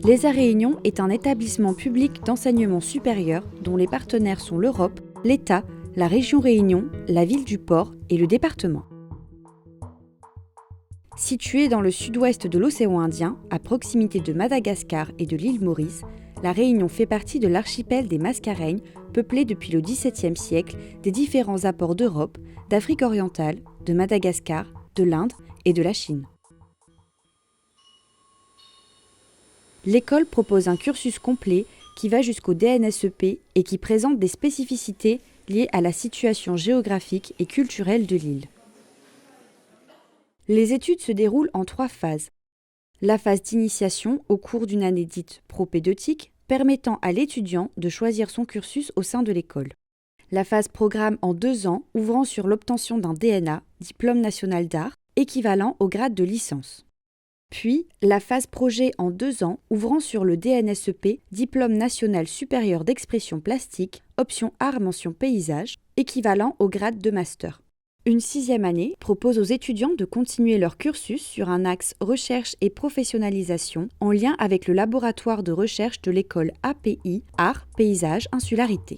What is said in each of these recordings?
L'ESA Réunion est un établissement public d'enseignement supérieur dont les partenaires sont l'Europe, l'État, la région Réunion, la ville du Port et le département. Située dans le sud-ouest de l'océan Indien, à proximité de Madagascar et de l'île Maurice, la Réunion fait partie de l'archipel des Mascareignes, peuplé depuis le XVIIe siècle des différents apports d'Europe, d'Afrique orientale, de Madagascar, de l'Inde et de la Chine. L'école propose un cursus complet qui va jusqu'au DNSEP et qui présente des spécificités liées à la situation géographique et culturelle de l'île. Les études se déroulent en 3 phases. La phase d'initiation au cours d'une année dite propédeutique, permettant à l'étudiant de choisir son cursus au sein de l'école. La phase programme en 2 ans, ouvrant sur l'obtention d'un DNA, diplôme national d'art, équivalent au grade de licence. Puis, la phase projet en 2 ans, ouvrant sur le DNSEP, diplôme national supérieur d'expression plastique, option art mention paysage, équivalent au grade de master. Une 6e année propose aux étudiants de continuer leur cursus sur un axe recherche et professionnalisation en lien avec le laboratoire de recherche de l'école API, Art, Paysage, Insularité.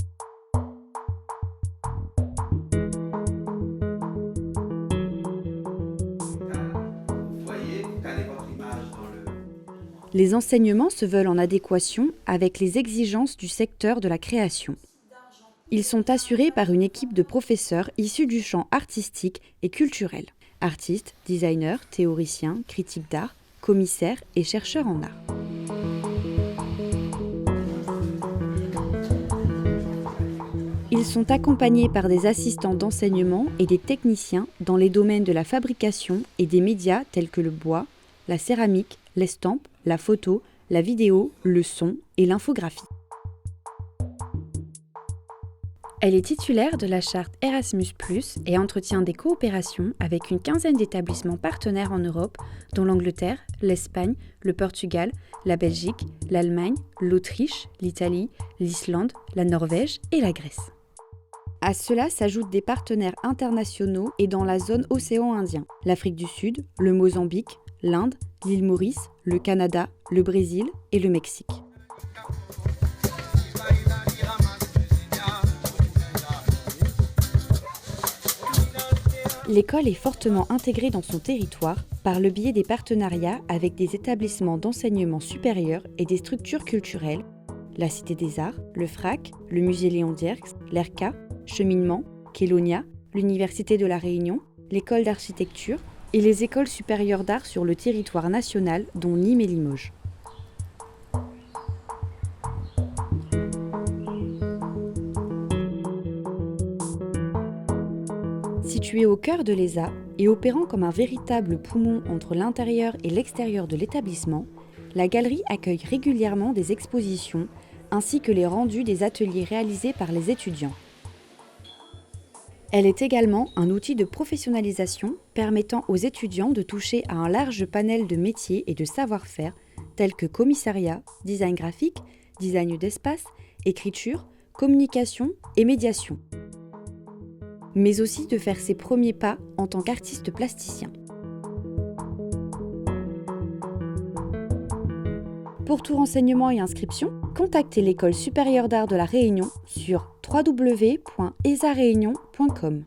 Les enseignements se veulent en adéquation avec les exigences du secteur de la création. Ils sont assurés par une équipe de professeurs issus du champ artistique et culturel. Artistes, designers, théoriciens, critiques d'art, commissaires et chercheurs en art. Ils sont accompagnés par des assistants d'enseignement et des techniciens dans les domaines de la fabrication et des médias tels que le bois, la céramique, l'estampe, la photo, la vidéo, le son et l'infographie. Elle est titulaire de la charte Erasmus+, et entretient des coopérations avec une 15aine d'établissements partenaires en Europe, dont l'Angleterre, l'Espagne, le Portugal, la Belgique, l'Allemagne, l'Autriche, l'Italie, l'Islande, la Norvège et la Grèce. À cela s'ajoutent des partenaires internationaux et dans la zone océan Indien, l'Afrique du Sud, le Mozambique, l'Inde, l'île Maurice, le Canada, le Brésil et le Mexique. L'école est fortement intégrée dans son territoire par le biais des partenariats avec des établissements d'enseignement supérieur et des structures culturelles, la Cité des Arts, le FRAC, le Musée Léon Dierks, l'ERCA, Cheminement, Kélonia, l'Université de la Réunion, l'École d'architecture et les écoles supérieures d'art sur le territoire national dont Nîmes et Limoges. Située au cœur de l'ESA et opérant comme un véritable poumon entre l'intérieur et l'extérieur de l'établissement, la galerie accueille régulièrement des expositions ainsi que les rendus des ateliers réalisés par les étudiants. Elle est également un outil de professionnalisation permettant aux étudiants de toucher à un large panel de métiers et de savoir-faire tels que commissariat, design graphique, design d'espace, écriture, communication et médiation. Mais aussi de faire ses premiers pas en tant qu'artiste plasticien. Pour tout renseignement et inscription, contactez l'École supérieure d'art de la Réunion sur www.esaréunion.com.